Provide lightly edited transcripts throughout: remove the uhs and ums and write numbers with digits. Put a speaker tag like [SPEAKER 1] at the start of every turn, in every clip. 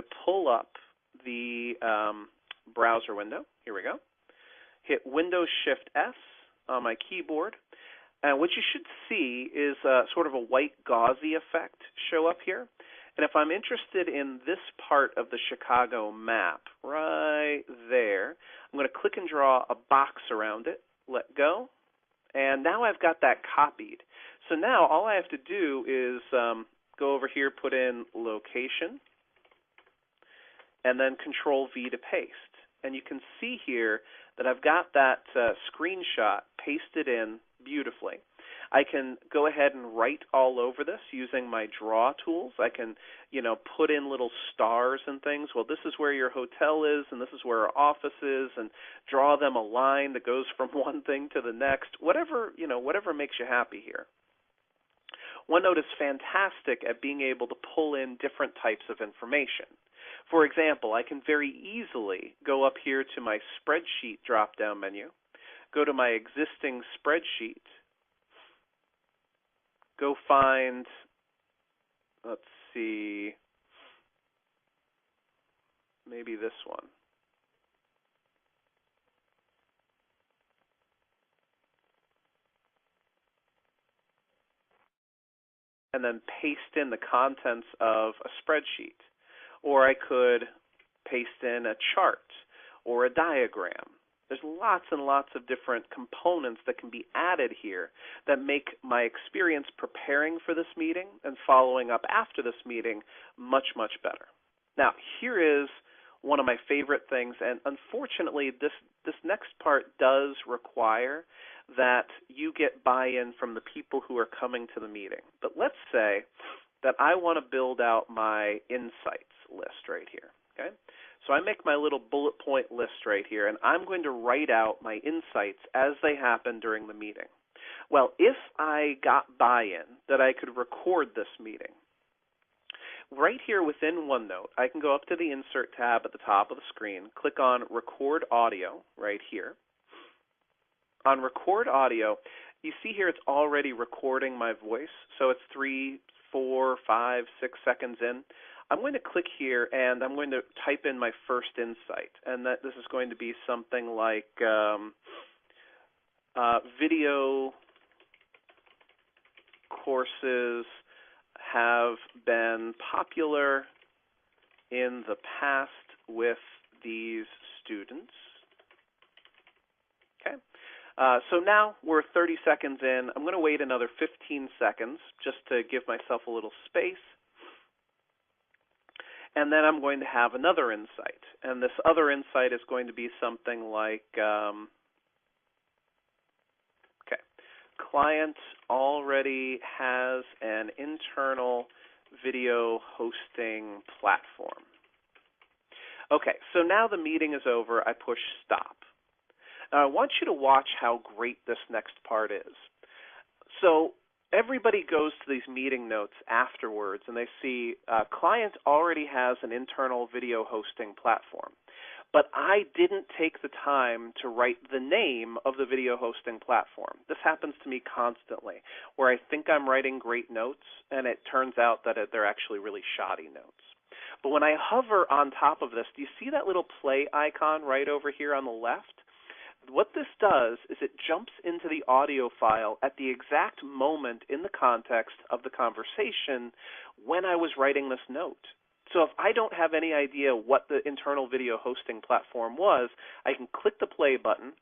[SPEAKER 1] to pull up the browser window. Here we go. Hit Windows Shift S on my keyboard. And what you should see is sort of a white gauzy effect show up here. And if I'm interested in this part of the Chicago map, right there, I'm going to click and draw a box around it, let go, and now I've got that copied. So now all I have to do is go over here, put in location, and then Control-V to paste. And you can see here that I've got that screenshot pasted in beautifully. I can go ahead and write all over this using my draw tools. I can, put in little stars and things. Well, this is where your hotel is, and this is where our office is, and draw them a line that goes from one thing to the next. Whatever makes you happy here. OneNote is fantastic at being able to pull in different types of information. For example, I can very easily go up here to my spreadsheet drop-down menu, go to my existing spreadsheet, go find, let's see, maybe this one. And then paste in the contents of a spreadsheet. Or I could paste in a chart or a diagram. There's lots and lots of different components that can be added here that make my experience preparing for this meeting and following up after this meeting much, much better. Now, here is one of my favorite things, and unfortunately, this next part does require that you get buy-in from the people who are coming to the meeting. But let's say that I want to build out my insights list right here, okay? So I make my little bullet point list right here, and I'm going to write out my insights as they happen during the meeting. Well, if I got buy-in that I could record this meeting, right here within OneNote, I can go up to the Insert tab at the top of the screen, click on Record Audio right here. On Record Audio, you see here it's already recording my voice, so it's 3, 4, 5, 6 seconds in. I'm going to click here and I'm going to type in my first insight, and this is going to be something like video courses have been popular in the past with these students. Okay. So now we're 30 seconds in. I'm going to wait another 15 seconds just to give myself a little space. And then I'm going to have another insight. And this other insight is going to be something like, client already has an internal video hosting platform. Okay, so now the meeting is over. I push stop. Now I want you to watch how great this next part is. So everybody goes to these meeting notes afterwards and they see client already has an internal video hosting platform. But I didn't take the time to write the name of the video hosting platform. This happens to me constantly, where I think I'm writing great notes, and it turns out that they're actually really shoddy notes. But when I hover on top of this, do you see that little play icon right over here on the left? What this does is it jumps into the audio file at the exact moment in the context of the conversation when I was writing this note. So if I don't have any idea what the internal video hosting platform was, I can click the play button,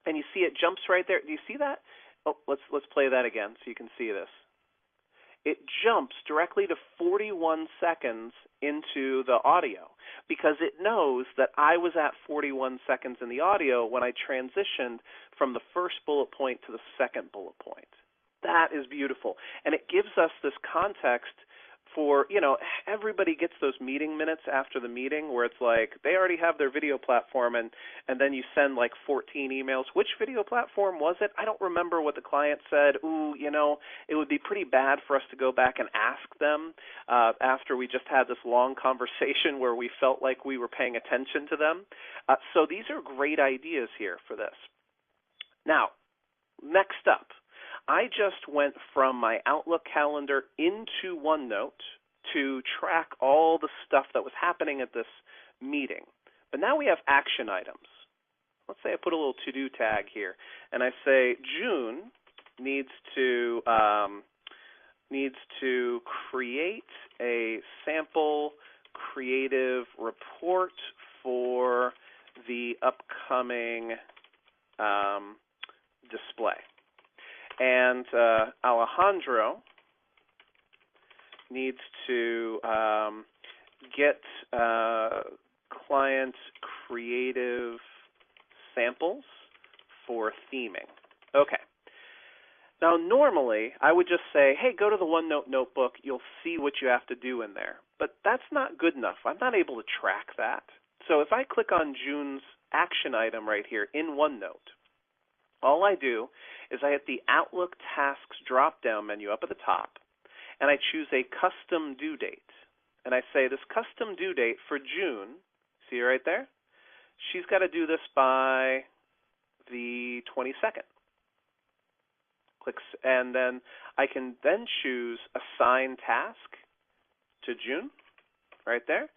[SPEAKER 1] and you see it jumps right there. Do you see that? Oh, let's play that again so you can see this. It jumps directly to 41 seconds into the audio because it knows that I was at 41 seconds in the audio when I transitioned from the first bullet point to the second bullet point. That is beautiful. And it gives us this context for, everybody gets those meeting minutes after the meeting where it's like they already have their video platform and then you send like 14 emails. Which video platform was it? I don't remember what the client said. Ooh, it would be pretty bad for us to go back and ask them after we just had this long conversation where we felt like we were paying attention to them. So these are great ideas here for this. Now, next up, I just went from my Outlook calendar into OneNote to track all the stuff that was happening at this meeting. But now we have action items. Let's say I put a little to-do tag here, and I say June needs to create a sample creative report for the upcoming display. And Alejandro needs to get client creative samples for theming. Okay. Now, normally, I would just say, hey, go to the OneNote notebook. You'll see what you have to do in there. But that's not good enough. I'm not able to track that. So if I click on June's action item right here in OneNote, all I do is I hit the Outlook Tasks drop-down menu up at the top, and I choose a custom due date. And I say this custom due date for June, see right there? She's got to do this by the 22nd. And then I can then choose Assign Task to June, right there.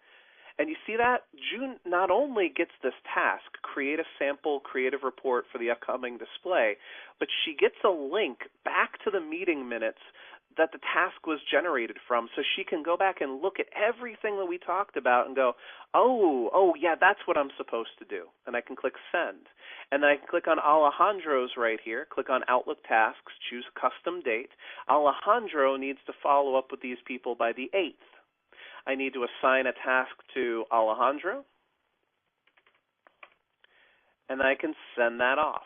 [SPEAKER 1] And you see that? June not only gets this task, create a sample creative report for the upcoming display, but she gets a link back to the meeting minutes that the task was generated from, so she can go back and look at everything that we talked about and go, oh, yeah, that's what I'm supposed to do. And I can click Send. And then I can click on Alejandro's right here, click on Outlook Tasks, choose Custom Date. Alejandro needs to follow up with these people by the 8th. I need to assign a task to Alejandro, and I can send that off.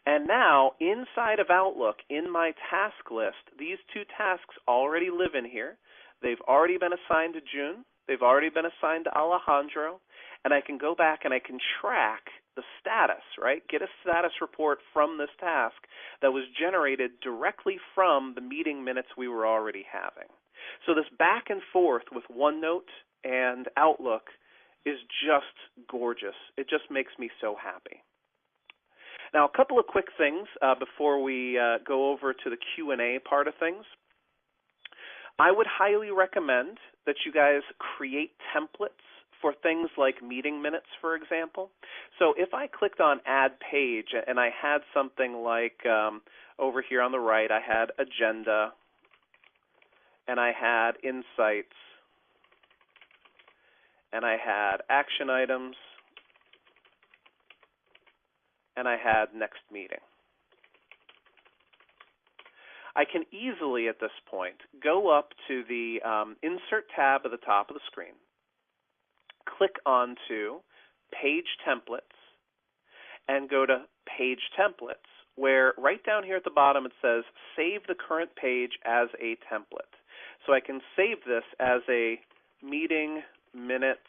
[SPEAKER 1] And now, inside of Outlook, in my task list, these two tasks already live in here. They've already been assigned to June. They've already been assigned to Alejandro. And I can go back and I can track the status, right? Get a status report from this task that was generated directly from the meeting minutes we were already having. So this back and forth with OneNote and Outlook is just gorgeous. It just makes me so happy. Now, a couple of quick things before we go over to the Q&A part of things. I would highly recommend that you guys create templates for things like meeting minutes, for example. So if I clicked on Add Page and I had something like over here on the right, I had Agenda, and I had Insights, and I had Action Items, and I had Next Meeting. I can easily, at this point, go up to the Insert tab at the top of the screen, click onto Page Templates, and go to Page Templates, where right down here at the bottom it says Save the current page as a template. So I can save this as a meeting minutes,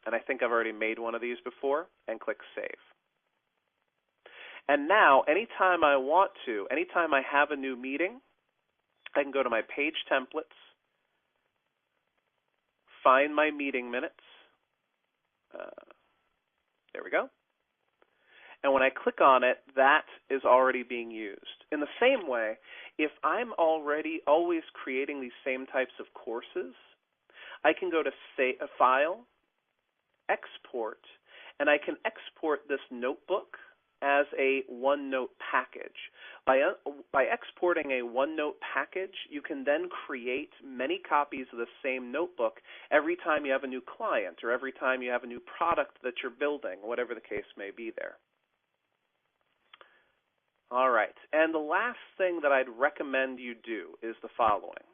[SPEAKER 1] and I think I've already made one of these before, and click Save. And now, anytime I want to, anytime I have a new meeting, I can go to my page templates, find my meeting minutes. There we go. And when I click on it, that is already being used. In the same way, if I'm already always creating these same types of courses, I can go to File, Export, and I can export this notebook as a OneNote package. By exporting a OneNote package, you can then create many copies of the same notebook every time you have a new client or every time you have a new product that you're building, whatever the case may be there. All right, and the last thing that I'd recommend you do is the following.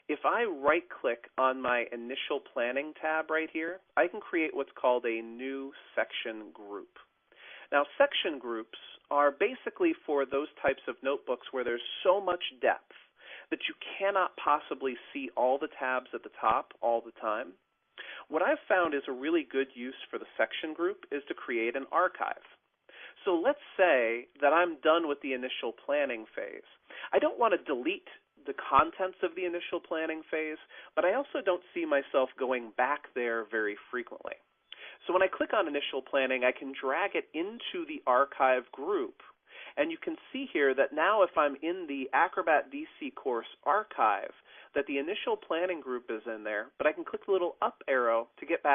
[SPEAKER 1] If I right-click on my Initial Planning tab right here, I can create what's called a new section group. Now, section groups are basically for those types of notebooks where there's so much depth that you cannot possibly see all the tabs at the top all the time. What I've found is a really good use for the section group is to create an archive. So let's say that I'm done with the initial planning phase. I don't want to delete the contents of the initial planning phase, but I also don't see myself going back there very frequently. So when I click on initial planning, I can drag it into the archive group, And you can see here that now if I'm in the Acrobat DC course archive, that the initial planning group is in there, but I can click the little up arrow to get back